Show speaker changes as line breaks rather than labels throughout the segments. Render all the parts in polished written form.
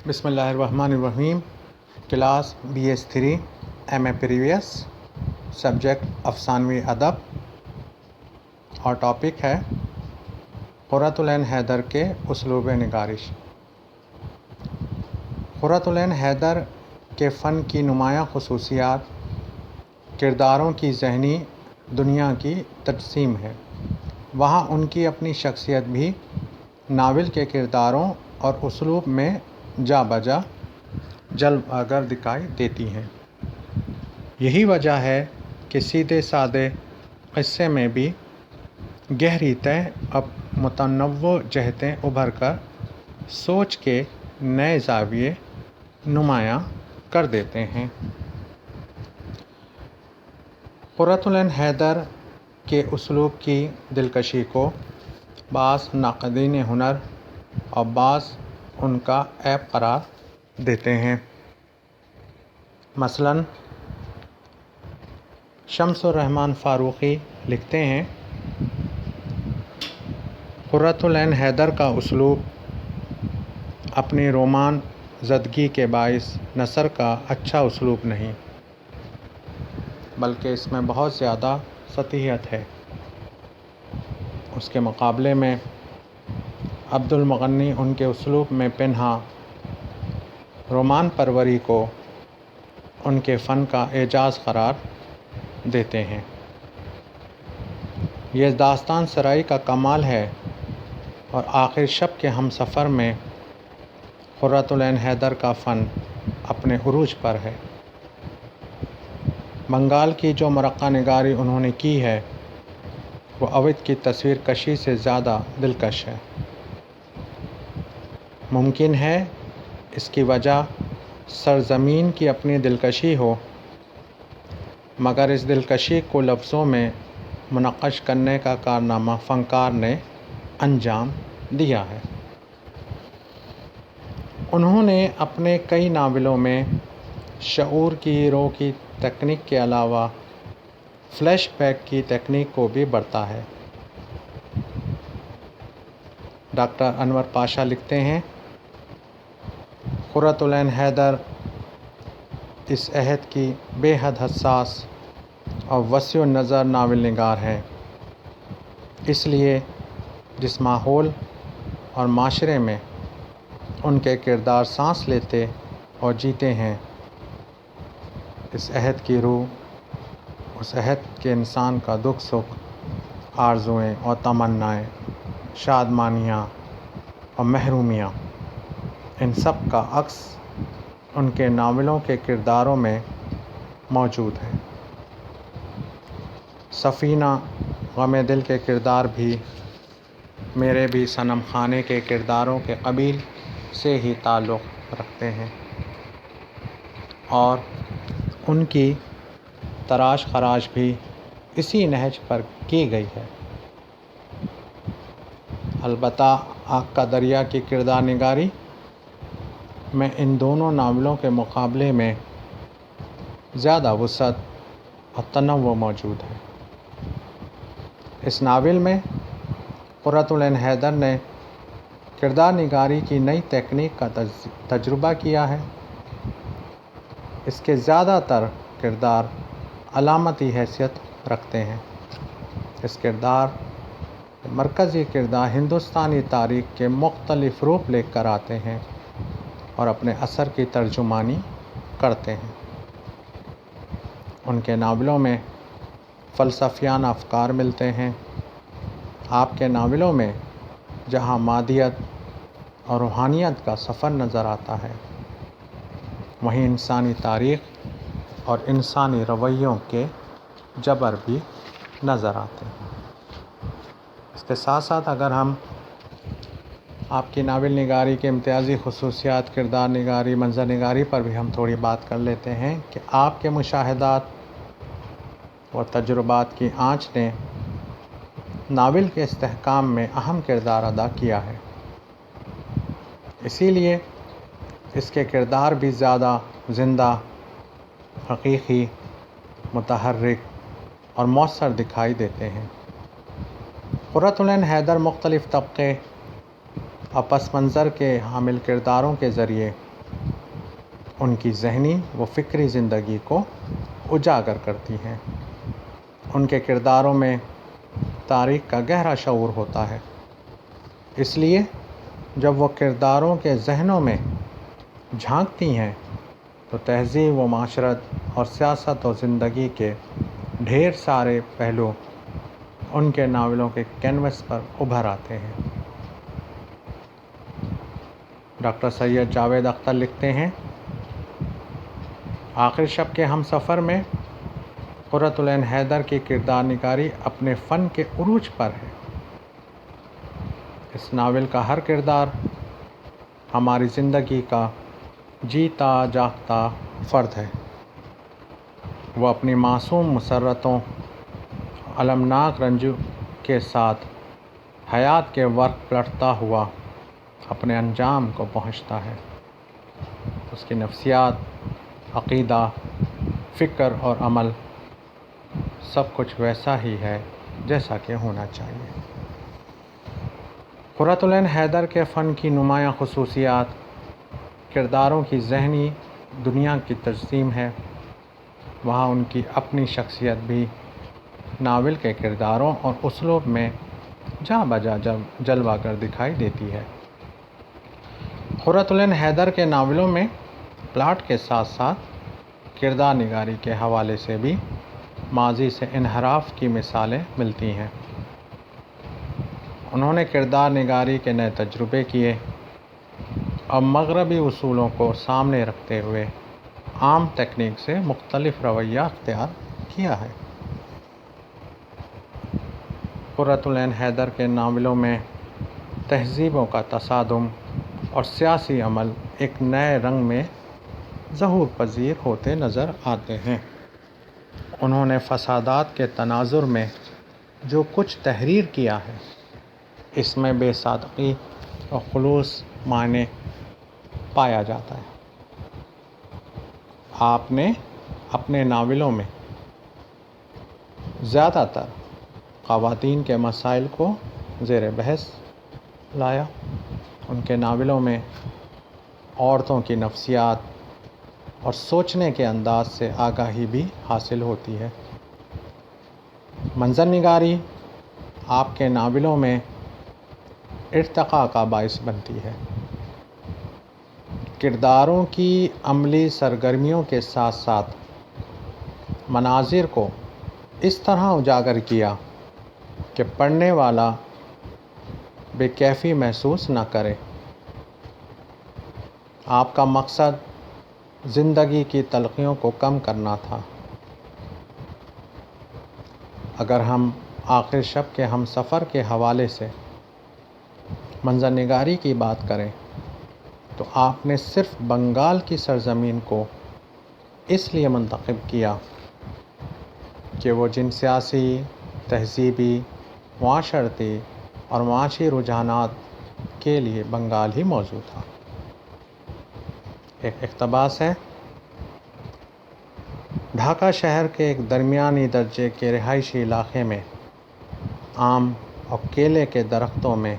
بسم اللہ الرحمن الرحیم۔ Class BS3 MA previous, subject افسانوی ادب، اور ٹاپک ہے قرۃ العین حیدر کے اسلوب نگارش۔ قرۃ العین حیدر کے فن کی نمایاں خصوصیات کرداروں کی ذہنی دنیا کی تجسیم ہے۔ وہاں ان کی اپنی شخصیت بھی ناول کے کرداروں اور اسلوب میں جا بجا جلوہ گر دکھائی دیتی ہے۔ یہی وجہ ہے کہ سیدھے سادے قصے میں بھی گہری تہ اب متنوع جہتیں ابھر کر سوچ کے نئے زاویے نمایاں کر دیتے ہیں۔ قرۃ العین حیدر کے اسلوب کی دلکشی کو بعض ناقدین ہنر اور بعض ان کا عیب قرار دیتے ہیں۔ مثلاً شمس الرحمن فاروقی لکھتے ہیں، قرۃ العین حیدر کا اسلوب اپنی رومان زدگی کے باعث نثر کا اچھا اسلوب نہیں، بلکہ اس میں بہت زیادہ سطحیت ہے۔ اس کے مقابلے میں عبد المغنی ان کے اسلوب میں پنہاں رومان پروری کو ان کے فن کا اعجاز قرار دیتے ہیں۔ یہ داستان سرائی کا کمال ہے اور آخر شب کے ہم سفر میں قرۃ العین حیدر کا فن اپنے عروج پر ہے۔ بنگال کی جو مرقع نگاری انہوں نے کی ہے وہ اودھ کی تصویر کشی سے زیادہ دلکش ہے۔ ممکن ہے اس کی وجہ سرزمین کی اپنی دلکشی ہو، مگر اس دلکشی کو لفظوں میں منقش کرنے کا کارنامہ فنکار نے انجام دیا ہے۔ انہوں نے اپنے کئی ناولوں میں شعور کی رو کی تکنیک کے علاوہ فلیش بیک کی تکنیک کو بھی برتا ہے۔ ڈاکٹر انور پاشا لکھتے ہیں، قرۃ العین حیدر اس عہد کی بے حد حساس اور وسیع النظر ناول نگار ہیں، اس لیے جس ماحول اور معاشرے میں ان کے کردار سانس لیتے اور جیتے ہیں، اس عہد کی روح اس عہد کے انسان کا دکھ سکھ، آرزوئیں اور تمنائیں، شادمانیاں اور محرومیاں، ان سب کا عکس ان کے ناولوں کے کرداروں میں موجود ہے۔ سفینہ غم دل کے کردار بھی میرے بھی صنم خانے کے کرداروں کے قبیل سے ہی تعلق رکھتے ہیں اور ان کی تراش خراش بھی اسی نہج پر کی گئی ہے۔ البتہ آگ کا دریا کی کردار نگاری میں ان دونوں ناولوں کے مقابلے میں زیادہ وسعت اور تنوع موجود ہے۔ اس ناول میں قرۃ العین حیدر نے کردار نگاری کی نئی تکنیک کا تجربہ کیا ہے۔ اس کے زیادہ تر کردار علامتی حیثیت رکھتے ہیں۔ اس مرکزی کردار ہندوستانی تاریخ کے مختلف روپ لے کر آتے ہیں اور اپنے اثر کی ترجمانی کرتے ہیں۔ ان کے ناولوں میں فلسفیانہ افکار ملتے ہیں۔ آپ کے ناولوں میں جہاں مادیت اور روحانیت کا سفر نظر آتا ہے، وہیں انسانی تاریخ اور انسانی رویوں کے جبر بھی نظر آتے ہیں۔ اس کے ساتھ ساتھ اگر ہم آپ کی ناول نگاری کے امتیازی خصوصیات، کردار نگاری، منظر نگاری پر بھی ہم تھوڑی بات کر لیتے ہیں کہ آپ کے مشاہدات اور تجربات کی آنچ نے ناول کے استحکام میں اہم کردار ادا کیا ہے۔ اسی لیے اس کے کردار بھی زیادہ زندہ، حقیقی، متحرک اور مؤثر دکھائی دیتے ہیں۔ قرۃ العین حیدر مختلف طبقے اور پس منظر کے حامل کرداروں کے ذریعے ان کی ذہنی و فکری زندگی کو اجاگر کرتی ہیں۔ ان کے کرداروں میں تاریخ کا گہرا شعور ہوتا ہے، اس لیے جب وہ کرداروں کے ذہنوں میں جھانکتی ہیں تو تہذیب و معاشرت اور سیاست و زندگی کے ڈھیر سارے پہلو ان کے ناولوں کے کینوس پر ابھر آتے ہیں۔ ڈاکٹر سید جاوید اختر لکھتے ہیں، آخر شب کے ہم سفر میں قرۃ العین حیدر کی کردار نگاری اپنے فن کے عروج پر ہے۔ اس ناول کا ہر کردار ہماری زندگی کا جیتا جاگتا فرد ہے۔ وہ اپنی معصوم مسرتوں، المناک رنج کے ساتھ حیات کے ورق پلٹتا ہوا اپنے انجام کو پہنچتا ہے۔ اس کی نفسیات، عقیدہ، فکر اور عمل سب کچھ ویسا ہی ہے جیسا کہ ہونا چاہیے۔ قرۃ العین حیدر کے فن کی نمایاں خصوصیات کرداروں کی ذہنی دنیا کی تجسیم ہے۔ وہاں ان کی اپنی شخصیت بھی ناول کے کرداروں اور اسلوب میں جا بجا جلوہ گر دکھائی دیتی ہے۔ قرۃ العین حیدر کے ناولوں میں پلاٹ کے ساتھ ساتھ کردار نگاری کے حوالے سے بھی ماضی سے انحراف کی مثالیں ملتی ہیں۔ انہوں نے کردار نگاری کے نئے تجربے کیے اور مغربی اصولوں کو سامنے رکھتے ہوئے عام تکنیک سے مختلف رویہ اختیار کیا ہے۔ قرۃ العین حیدر کے ناولوں میں تہذیبوں کا تصادم اور سیاسی عمل ایک نئے رنگ میں ظہور پذیر ہوتے نظر آتے ہیں۔ انہوں نے فسادات کے تناظر میں جو کچھ تحریر کیا ہے، اس میں بے صادقی اور خلوص معنی پایا جاتا ہے۔ آپ نے اپنے ناولوں میں زیادہ تر خواتین کے مسائل کو زیر بحث لایا۔ ان کے ناولوں میں عورتوں کی نفسیات اور سوچنے کے انداز سے آگاہی بھی حاصل ہوتی ہے۔ منظر نگاری آپ کے ناولوں میں ارتقاء کا باعث بنتی ہے۔ کرداروں کی عملی سرگرمیوں کے ساتھ ساتھ مناظر کو اس طرح اجاگر کیا کہ پڑھنے والا بے کیفی محسوس نہ کرے۔ آپ کا مقصد زندگی کی تلخیوں کو کم کرنا تھا۔ اگر ہم آخر شب کے ہم سفر کے حوالے سے منظر نگاری کی بات کریں تو آپ نے صرف بنگال کی سرزمین کو اس لیے منتخب کیا کہ وہ جن سیاسی، تہذیبی، معاشرتی اور معاشی رجحانات کے لیے بنگال ہی موزوں تھا۔ ایک اقتباس ہے، ڈھاکہ شہر کے ایک درمیانی درجے کے رہائشی علاقے میں آم اور کیلے کے درختوں میں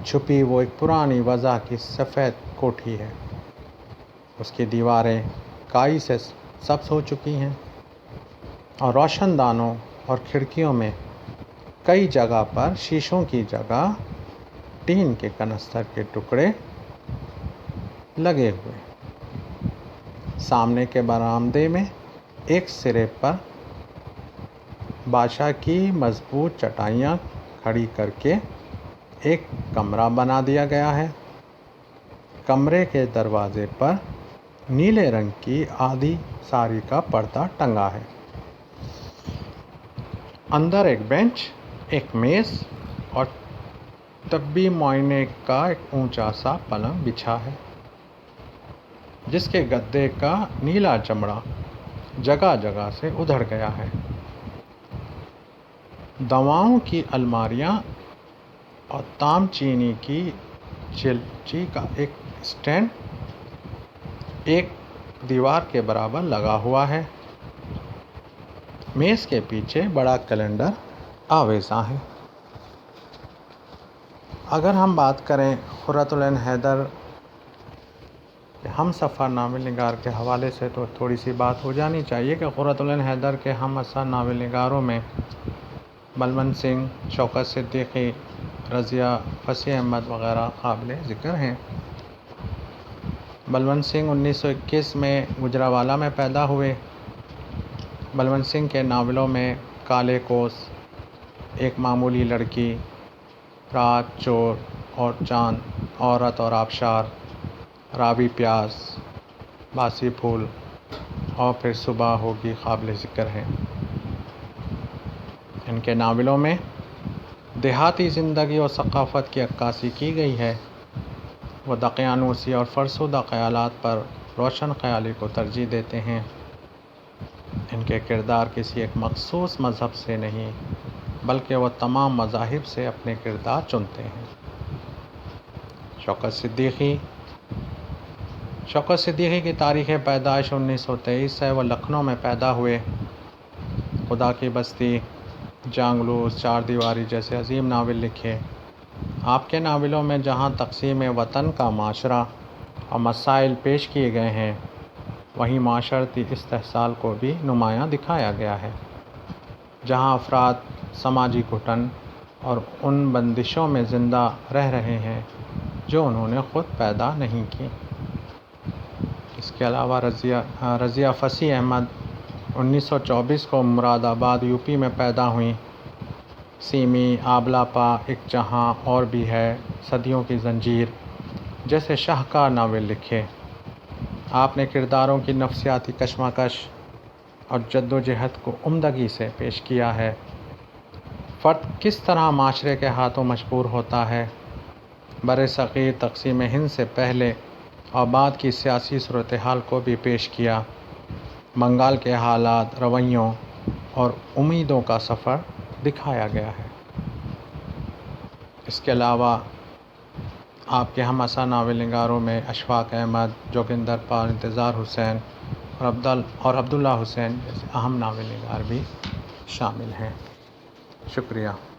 چھپی وہ ایک پرانی وضع کی سفید کوٹھی ہے۔ اس کی دیواریں کائی سے سبز ہو چکی ہیں اور روشن دانوں اور کھڑکیوں میں کئی جگہ پر شیشوں کی جگہ ٹین کے کنستر کے ٹکڑے لگے ہوئے۔ سامنے کے برآمدے میں ایک سرے پر بادشاہ کی مضبوط چٹائیاں کھڑی کر کے ایک کمرہ بنا دیا گیا ہے۔ کمرے کے دروازے پر نیلے رنگ کی آدھی ساری کا پردہ ٹنگا ہے۔ اندر ایک بینچ، ایک میز اور طبی معائنے کا ایک اونچا سا پلنگ بچھا ہے، جس کے گدے کا نیلا چمڑا جگہ جگہ سے ادھڑ گیا ہے۔ دواؤں کی الماریاں اور تام چینی کی چلچی کا ایک اسٹینڈ ایک دیوار کے برابر لگا ہوا ہے۔ میز کے پیچھے بڑا کیلنڈر آویزاں ہے۔ اگر ہم بات کریں قرۃ العین حیدر کہ ہم سفر ناول نگار کے حوالے سے تو تھوڑی سی بات ہو جانی چاہیے کہ قرۃ العین حیدر کے ہم اثر ناول نگاروں میں بلوند سنگھ، شوکت صدیقی، رضیہ فصیح احمد وغیرہ قابل ذکر ہیں۔ بلوند سنگھ 1921 میں گجرانوالہ میں پیدا ہوئے۔ بلوند سنگھ کے ناولوں میں کالے کوس، ایک معمولی لڑکی، رات، چور اور چاند، عورت اور آبشار، راوی پیاز، باسی پھول اور پھر صبح ہوگی قابل ذکر ہیں۔ ان کے ناولوں میں دیہاتی زندگی اور ثقافت کی عکاسی کی گئی ہے۔ وہ دقیانوسی اور فرسودہ خیالات پر روشن خیالی کو ترجیح دیتے ہیں۔ ان کے کردار کسی ایک مخصوص مذہب سے نہیں بلکہ وہ تمام مذاہب سے اپنے کردار چنتے ہیں۔ شوکت صدیقی کی تاریخ پیدائش 1923 ہے۔ وہ لکھنؤ میں پیدا ہوئے۔ خدا کی بستی، جانگلوس، چار دیواری جیسے عظیم ناول لکھے۔ آپ کے ناولوں میں جہاں تقسیم وطن کا معاشرہ اور مسائل پیش کیے گئے ہیں، وہیں معاشرتی استحصال کو بھی نمایاں دکھایا گیا ہے۔ جہاں افراد سماجی گھٹن اور ان بندشوں میں زندہ رہ رہے ہیں جو انہوں نے خود پیدا نہیں کی۔ اس کے علاوہ رضیہ فصیح احمد 1924 کو مراد آباد یوپی میں پیدا ہوئیں۔ سیمی، آبلہ پا، ایک جہاں اور بھی ہے، صدیوں کی زنجیر جیسے شاہکار ناول لکھے۔ آپ نے کرداروں کی نفسیاتی کشمکش اور جدوجہد کو عمدگی سے پیش کیا ہے۔ فرد کس طرح معاشرے کے ہاتھوں مجبور ہوتا ہے۔ برصغیر تقسیم ہند سے پہلے اور بعد کی سیاسی صورتحال کو بھی پیش کیا۔ بنگال کے حالات، رویوں اور امیدوں کا سفر دکھایا گیا ہے۔ اس کے علاوہ آپ کے ہم اثر ناول نگاروں میں اشفاق احمد، جوگندر پال، انتظار حسین اور عبداللہ حسین جیسے اہم ناول نگار بھی شامل ہیں۔ شکریہ۔